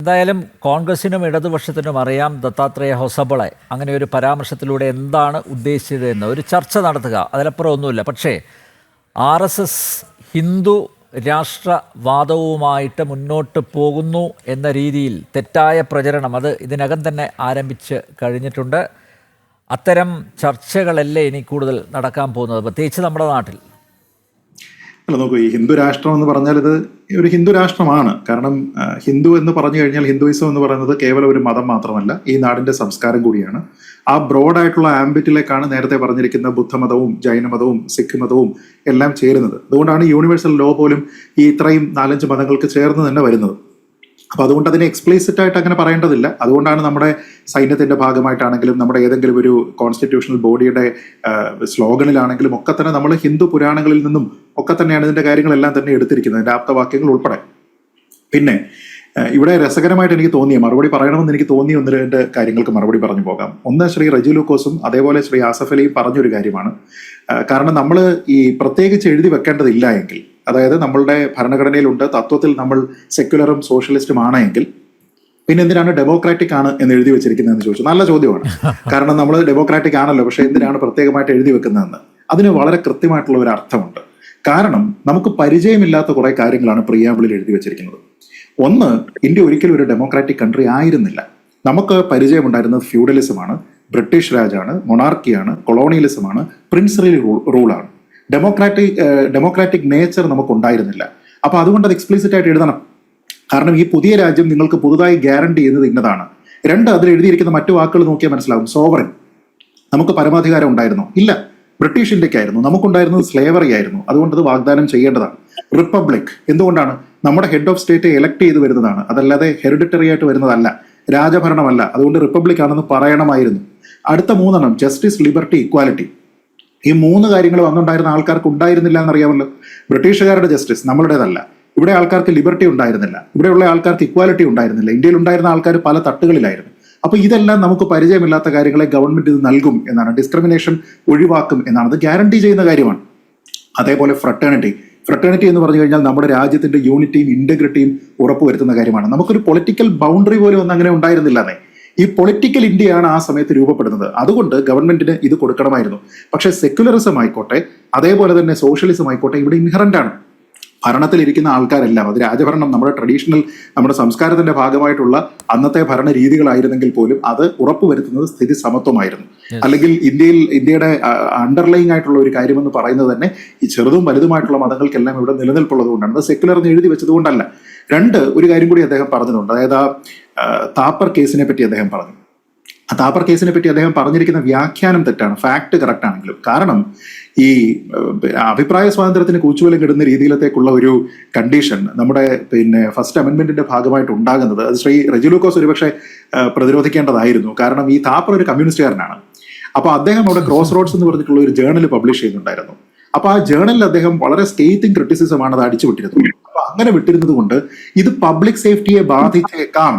എന്തായാലും കോൺഗ്രസിനും ഇടതുപക്ഷത്തിനും അറിയാം ദത്താത്രേയ ഹൊസബളെ അങ്ങനെ ഒരു പരാമർശത്തിലൂടെ എന്താണ് ഉദ്ദേശിച്ചത് എന്ന് ഒരു ചർച്ച നടത്തുക, അതിലപ്പുറം ഒന്നുമില്ല. പക്ഷേ RSS ഹിന്ദു രാഷ്ട്രവാദവുമായിട്ട് മുന്നോട്ട് പോകുന്നു എന്ന രീതിയിൽ തെറ്റായ പ്രചരണം അത് ഇതിനകം തന്നെ ആരംഭിച്ച് കഴിഞ്ഞിട്ടുണ്ട്. അത്തരം ചർച്ചകളല്ലേ ഇനി കൂടുതൽ നടക്കാൻ പോകുന്നത്, പ്രത്യേകിച്ച് നമ്മുടെ നാട്ടിൽ. അല്ല, നോക്കൂ, ഈ ഹിന്ദു രാഷ്ട്രം എന്ന് പറഞ്ഞാൽ ഇത് ഒരു ഹിന്ദു രാഷ്ട്രമാണ്. കാരണം ഹിന്ദു എന്ന് പറഞ്ഞു കഴിഞ്ഞാൽ ഹിന്ദുയിസം എന്ന് പറയുന്നത് കേവലം ഒരു മതം മാത്രമല്ല, ഈ നാടിന്റെ സംസ്കാരം കൂടിയാണ്. ആ ബ്രോഡായിട്ടുള്ള ആംബിറ്റിലേക്കാണ് നേരത്തെ പറഞ്ഞിരിക്കുന്ന ബുദ്ധമതവും ജൈനമതവും സിഖ് മതവും എല്ലാം ചേരുന്നത്. അതുകൊണ്ടാണ് യൂണിവേഴ്സൽ ലോ പോലും ഈ ഇത്രയും 4-5 മതങ്ങൾക്ക് ചേർന്ന് തന്നെ വരുന്നത്. അപ്പൊ അതുകൊണ്ട് അതിനെ എക്സ്പ്ലിസിറ്റ് ആയിട്ട് അങ്ങനെ പറയേണ്ടതില്ല. അതുകൊണ്ടാണ് നമ്മുടെ സൈന്യത്തിന്റെ ഭാഗമായിട്ടാണെങ്കിലും നമ്മുടെ ഏതെങ്കിലും ഒരു കോൺസ്റ്റിറ്റ്യൂഷണൽ ബോഡിയുടെ സ്ലോഗനിലാണെങ്കിലും ഒക്കെ തന്നെ നമ്മൾ ഹിന്ദു പുരാണങ്ങളിൽ നിന്നും ഒക്കെ തന്നെയാണ് ഇതിന്റെ കാര്യങ്ങളെല്ലാം തന്നെ എടുത്തിരിക്കുന്നത്, ഇതിന്റെ ആപ്തവാക്യങ്ങൾ ഉൾപ്പെടെ. പിന്നെ ഇവിടെ രസകരമായിട്ട് എനിക്ക് തോന്നിയ മറുപടി പറയണമെന്ന് എനിക്ക് തോന്നിയ 1-2 കാര്യങ്ങൾക്ക് മറുപടി പറഞ്ഞു പോകാം. ഒന്ന്, ശ്രീ റജി ലൂക്കോസും അതേപോലെ ശ്രീ ആസഫ് അലിയും പറഞ്ഞൊരു കാര്യമാണ്. കാരണം നമ്മൾ ഈ പ്രത്യേകിച്ച് എഴുതി വെക്കേണ്ടതില്ല എങ്കിൽ, അതായത് നമ്മളുടെ ഭരണഘടനയിലുണ്ട് തത്വത്തിൽ നമ്മൾ സെക്യുലറും സോഷ്യലിസ്റ്റും ആണെങ്കിൽ പിന്നെ എന്തിനാണ് ഡെമോക്രാറ്റിക് ആണ് എന്ന് എഴുതി വെച്ചിരിക്കുന്നതെന്ന് ചോദിച്ചു. നല്ല ചോദ്യമാണ്. കാരണം നമ്മൾ ഡെമോക്രാറ്റിക് ആണല്ലോ, പക്ഷെ എന്തിനാണ് പ്രത്യേകമായിട്ട് എഴുതി വെക്കുന്നതെന്ന് അതിന് വളരെ കൃത്യമായിട്ടുള്ള ഒരു അർത്ഥമുണ്ട്. കാരണം നമുക്ക് പരിചയമില്ലാത്ത കുറെ കാര്യങ്ങളാണ് പ്രിയാമ്പിളിൽ എഴുതി വെച്ചിരിക്കുന്നത്. ഒന്ന്, ഇന്ത്യ ഒരിക്കലും ഒരു ഡെമോക്രാറ്റിക് കൺട്രി ആയിരുന്നില്ല. നമുക്ക് പരിചയമുണ്ടായിരുന്നത് ഫ്യൂഡലിസമാണ്, ബ്രിട്ടീഷ് രാജാണ്, മൊണാർക്കിയാണ്, കൊളോണിയലിസമാണ്, പ്രിൻസറി റൂളാണ്. ഡെമോക്രാറ്റിക് നേച്ചർ നമുക്ക് ഉണ്ടായിരുന്നില്ല. അപ്പൊ അതുകൊണ്ട് അത് എക്സ്പ്ലിസിറ്റ് ആയിട്ട് എഴുതണം. കാരണം ഈ പുതിയ രാജ്യം നിങ്ങൾക്ക് പുതുതായി ഗ്യാരണ്ടി ചെയ്യുന്നത് ഇന്നതാണ്. 2, അതിൽ എഴുതിയിരിക്കുന്ന മറ്റു വാക്കുകൾ നോക്കിയാൽ മനസ്സിലാവും. സോവറിൻ, നമുക്ക് പരമാധികാരം ഉണ്ടായിരുന്നു? ഇല്ല, ബ്രിട്ടീഷ് ഇന്ത്യക്കായിരുന്നു. നമുക്കുണ്ടായിരുന്നത് സ്ലേവറി ആയിരുന്നു. അതുകൊണ്ട് അത് വാഗ്ദാനം ചെയ്യേണ്ടതാണ്. റിപ്പബ്ലിക്, എന്തുകൊണ്ടാണ്? നമ്മുടെ ഹെഡ് ഓഫ് സ്റ്റേറ്റ് എലക്ട് ചെയ്ത് വരുന്നതാണ്, അതല്ലാതെ ഹെറിഡിറ്ററി ആയിട്ട് വരുന്നതല്ല, രാജഭരണമല്ല. അതുകൊണ്ട് റിപ്പബ്ലിക് ആണെന്ന് പറയണമായിരുന്നു. അടുത്ത 3 ജസ്റ്റിസ്, ലിബർട്ടി, ഇക്വാലിറ്റി. ഈ 3 കാര്യങ്ങൾ വന്നുണ്ടായിരുന്ന ആൾക്കാർക്ക് ഉണ്ടായിരുന്നില്ല എന്നറിയാമല്ലോ. ബ്രിട്ടീഷുകാരുടെ ജസ്റ്റിസ് നമ്മളുടേതല്ല. ഇവിടെ ആൾക്കാർക്ക് ലിബർട്ടി ഉണ്ടായിരുന്നില്ല, ഇവിടെയുള്ള ആൾക്കാർക്ക് ഇക്വാലിറ്റി ഉണ്ടായിരുന്നില്ല. ഇന്ത്യയിൽ ഉണ്ടായിരുന്ന ആൾക്കാർ പല തട്ടുകളിലായിരുന്നു. അപ്പൊ ഇതെല്ലാം നമുക്ക് പരിചയമില്ലാത്ത കാര്യങ്ങളെ ഗവൺമെന്റ് ഇത് നൽകും എന്നാണ്, ഡിസ്ക്രിമിനേഷൻ ഒഴിവാക്കും എന്നാണ്, അത് ഗ്യാരണ്ടി ചെയ്യുന്ന കാര്യമാണ്. അതേപോലെ ഫ്രട്ടേണിറ്റി എന്ന് പറഞ്ഞു കഴിഞ്ഞാൽ നമ്മുടെ രാജ്യത്തിന്റെ യൂണിറ്റിയും ഇന്റഗ്രിറ്റിയും ഉറപ്പുവരുത്തുന്ന കാര്യമാണ്. നമുക്കൊരു പൊളിറ്റിക്കൽ ബൗണ്ടറി പോലും ഒന്നും അങ്ങനെ ഉണ്ടായിരുന്നില്ലേ. ഈ പൊളിറ്റിക്കൽ ഇന്ത്യയാണ് ആ സമയത്ത് രൂപപ്പെടുന്നത്. അതുകൊണ്ട് ഗവൺമെന്റിന് ഇത് കൊടുക്കണമായിരുന്നു. പക്ഷേ സെക്യുലറിസം ആയിക്കോട്ടെ, അതേപോലെ തന്നെ സോഷ്യലിസം ആയിക്കോട്ടെ, ഇവിടെ ഇൻഹറന്റ് ആണ്. ഭരണത്തിലിരിക്കുന്ന ആൾക്കാരെല്ലാം, അത് രാജഭരണം നമ്മുടെ ട്രഡീഷണൽ നമ്മുടെ സംസ്കാരത്തിന്റെ ഭാഗമായിട്ടുള്ള അന്നത്തെ ഭരണ രീതികളായിരുന്നെങ്കിൽ പോലും അത് ഉറപ്പുവരുത്തുന്നത് സ്ഥിതി സമത്വമായിരുന്നു. അല്ലെങ്കിൽ ഇന്ത്യയുടെ അണ്ടർലൈങ് ആയിട്ടുള്ള ഒരു കാര്യമെന്ന് പറയുന്നത് തന്നെ ഈ ചെറുതും വലുതുമായിട്ടുള്ള മതങ്ങൾക്കെല്ലാം ഇവിടെ നിലനിൽപ്പുള്ളത് കൊണ്ടാണ്. അത് സെക്യുലർ എന്ന് എഴുതി വെച്ചത് കൊണ്ടല്ല. 2, ഒരു കാര്യം കൂടി അദ്ദേഹം പറഞ്ഞിട്ടുണ്ട്. അതായത് താപ്പർ കേസിനെ പറ്റി അദ്ദേഹം പറഞ്ഞു. ആ താപ്പർ കേസിനെ പറ്റി അദ്ദേഹം പറഞ്ഞിരിക്കുന്ന വ്യാഖ്യാനം തെറ്റാണ്, ഫാക്ട് കറക്റ്റ് ആണെങ്കിലും. കാരണം ഈ അഭിപ്രായ സ്വാതന്ത്ര്യത്തിന് കൂച്ചുവിലം കിടുന്ന രീതിയിലത്തേക്കുള്ള ഒരു കണ്ടീഷൻ നമ്മുടെ ഫസ്റ്റ് അമെന്റ്മെന്റിന്റെ ഭാഗമായിട്ട് ഉണ്ടാകുന്നത് അത് ശ്രീ റജി ലൂക്കോസ് ഒരുപക്ഷെ പ്രതിരോധിക്കേണ്ടതായിരുന്നു. കാരണം ഈ താപ്പർ ഒരു കമ്മ്യൂണിസ്റ്റുകാരനാണ്. അപ്പൊ അദ്ദേഹം അവിടെ ക്രോസ് റോഡ്സ് എന്ന് പറഞ്ഞിട്ടുള്ള ഒരു ജേർണൽ പബ്ലിഷ് ചെയ്യുന്നുണ്ടായിരുന്നു. അപ്പൊ ആ ജേർണലിൽ അദ്ദേഹം വളരെ സ്കേറ്റിംഗ് ക്രിറ്റിസിസം ആണ് അത് അടിച്ചു വിട്ടിരുന്നത്. അപ്പൊ അങ്ങനെ വിട്ടിരുന്നത് കൊണ്ട് ഇത് പബ്ലിക് സേഫ്റ്റിയെ ബാധിച്ചേക്കാം,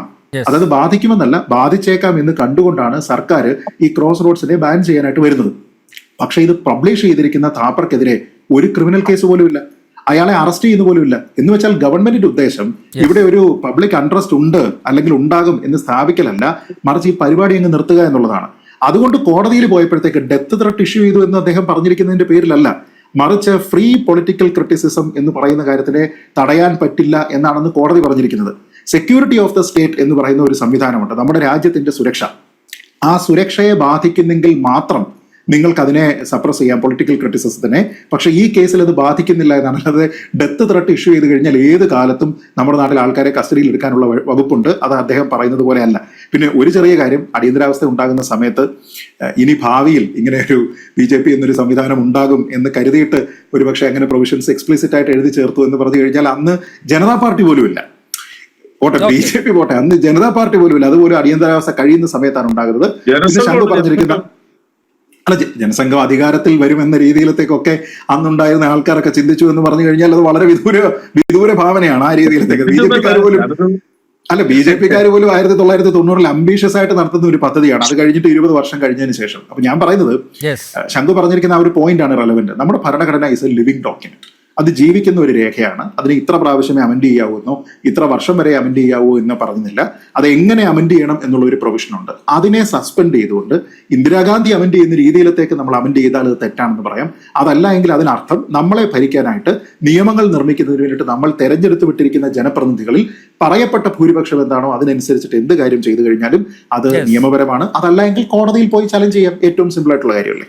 അതായത് ബാധിക്കുമെന്നല്ല, ബാധിച്ചേക്കാം എന്ന് കണ്ടുകൊണ്ടാണ് സർക്കാർ ഈ ക്രോസ് റോഡ്സിനെ ബാൻ ചെയ്യാനായിട്ട് വരുന്നത്. പക്ഷെ ഇത് പബ്ലിഷ് ചെയ്തിരിക്കുന്ന താപ്പർക്കെതിരെ ഒരു ക്രിമിനൽ കേസ് പോലും ഇല്ല, അയാളെ അറസ്റ്റ് ചെയ്യുന്ന പോലും ഇല്ല. എന്ന് വെച്ചാൽ ഗവൺമെന്റിന്റെ ഉദ്ദേശം ഇവിടെ ഒരു പബ്ലിക് ഇൻട്രസ്റ്റ് ഉണ്ട് അല്ലെങ്കിൽ ഉണ്ടാകും എന്ന് സ്ഥാപിക്കലല്ല, മറിച്ച് ഈ പരിപാടി അങ്ങ് നിർത്തുക എന്നുള്ളതാണ്. അതുകൊണ്ട് കോടതിയിൽ പോയപ്പോഴത്തേക്ക് ഡെത്ത് ത്രെട്ട് ഇഷ്യൂ ചെയ്തു എന്ന് അദ്ദേഹം പറഞ്ഞിരിക്കുന്നതിന്റെ പേരിലല്ല, മറിച്ച് ഫ്രീ പൊളിറ്റിക്കൽ ക്രിറ്റിസിസം എന്ന് പറയുന്ന കാര്യത്തിനെ തടയാൻ പറ്റില്ല എന്നാണെന്ന് കോടതി പറഞ്ഞിരിക്കുന്നത്. സെക്യൂരിറ്റി ഓഫ് ദ സ്റ്റേറ്റ് എന്ന് പറയുന്ന ഒരു സംവിധാനമുണ്ട്, നമ്മുടെ രാജ്യത്തിന്റെ സുരക്ഷ. ആ സുരക്ഷയെ ബാധിക്കുന്നെങ്കിൽ മാത്രം നിങ്ങൾക്ക് അതിനെ സപ്രസ് ചെയ്യാം, പൊളിറ്റിക്കൽ ക്രിറ്റിസിസത്തിനെ. പക്ഷെ ഈ കേസിൽ അത് ബാധിക്കുന്നില്ല എന്നാണ്. അല്ലാതെ ഡെത്ത് ത്രെട്ട് ഇഷ്യൂ ചെയ്ത് കഴിഞ്ഞാൽ ഏത് കാലത്തും നമ്മുടെ നാട്ടിൽ ആൾക്കാരെ കസ്റ്റഡിയിൽ എടുക്കാനുള്ള വകുപ്പുണ്ട്. അത് അദ്ദേഹം പറയുന്നത് പോലെ അല്ല. പിന്നെ ഒരു ചെറിയ കാര്യം, അടിയന്തരാവസ്ഥ ഉണ്ടാകുന്ന സമയത്ത് ഇനി ഭാവിയിൽ ഇങ്ങനെ ഒരു BJP എന്നൊരു സംവിധാനം ഉണ്ടാകും എന്ന് കരുതിയിട്ട് ഒരുപക്ഷെ അങ്ങനെ പ്രൊവിഷൻസ് എക്സ്പ്ലിസിറ്റ് ആയിട്ട് എഴുതി ചേർത്തു എന്ന് പറഞ്ഞു കഴിഞ്ഞാൽ അന്ന് ജനതാ പാർട്ടി പോലും ഇല്ല. പോട്ടെ, BJP പോട്ടെ, അന്ന് ജനതാ പാർട്ടി പോലും ഇല്ല. അതുപോലെ അടിയന്തരാവസ്ഥ കഴിയുന്ന സമയത്താണ് ഉണ്ടാകുന്നത്. ശങ്കു പറഞ്ഞിരിക്കുന്ന ജനസംഘം അധികാരത്തിൽ വരുമെന്ന രീതിയിലത്തേക്കൊക്കെ അന്നുണ്ടായിരുന്ന ആൾക്കാരൊക്കെ ചിന്തിച്ചു എന്ന് പറഞ്ഞു കഴിഞ്ഞാൽ അത് വളരെ വിദൂര ഭാവനയാണ്. ആ രീതിയിലത്തേക്ക് BJP-ക്കാർ പോലും 1990-ൽ അംബീഷ്യസ് ആയിട്ട് നടത്തുന്ന ഒരു പദ്ധതിയാണ്. അത് കഴിഞ്ഞിട്ട് 20 വർഷം കഴിഞ്ഞതിന് ശേഷം. അപ്പൊ ഞാൻ പറയുന്നത്, ശങ്കു പറഞ്ഞിരിക്കുന്ന ആ ഒരു പോയിന്റ് ആണ് റെലവെന്റ്. നമ്മുടെ ഭരണഘടന ഇസ് എ ലിവിംഗ് ഡോക്യുമെന്റ്. അത് ജീവിക്കുന്ന ഒരു രേഖയാണ്. അതിന് ഇത്ര പ്രാവശ്യമേ അമെൻഡ് ചെയ്യാവൂന്നോ ഇത്ര വർഷം വരെ അമെൻഡ് ചെയ്യാവൂ എന്ന് പറയുന്നില്ല. അത് എങ്ങനെ അമെൻഡ് ചെയ്യണം എന്നുള്ള ഒരു പ്രൊവിഷൻ ഉണ്ട്. അതിനെ സസ്പെൻഡ് ചെയ്തുകൊണ്ട് ഇന്ദിരാഗാന്ധി അമെൻഡ് ചെയ്യുന്ന രീതിയിലത്തേക്ക് നമ്മൾ അമെൻഡ് ചെയ്താൽ അത് തെറ്റാണെന്ന് പറയാം. അതല്ല എങ്കിൽ അതിനർത്ഥം നമ്മളെ ഭരിക്കാനായിട്ട് നിയമങ്ങൾ നിർമ്മിക്കുന്നതിന് വേണ്ടിയിട്ട് നമ്മൾ തെരഞ്ഞെടുത്ത് വിട്ടിരിക്കുന്ന ജനപ്രതിനിധികളിൽ പറയപ്പെട്ട ഭൂരിപക്ഷം എന്താണോ അതിനനുസരിച്ചിട്ട് എന്ത് കാര്യം ചെയ്തു കഴിഞ്ഞാലും അത് നിയമപരമാണ്. അതല്ല എങ്കിൽ കോടതിയിൽ പോയി ചലഞ്ച് ചെയ്യാം. ഏറ്റവും സിമ്പിൾ ആയിട്ടുള്ള കാര്യമല്ലേ.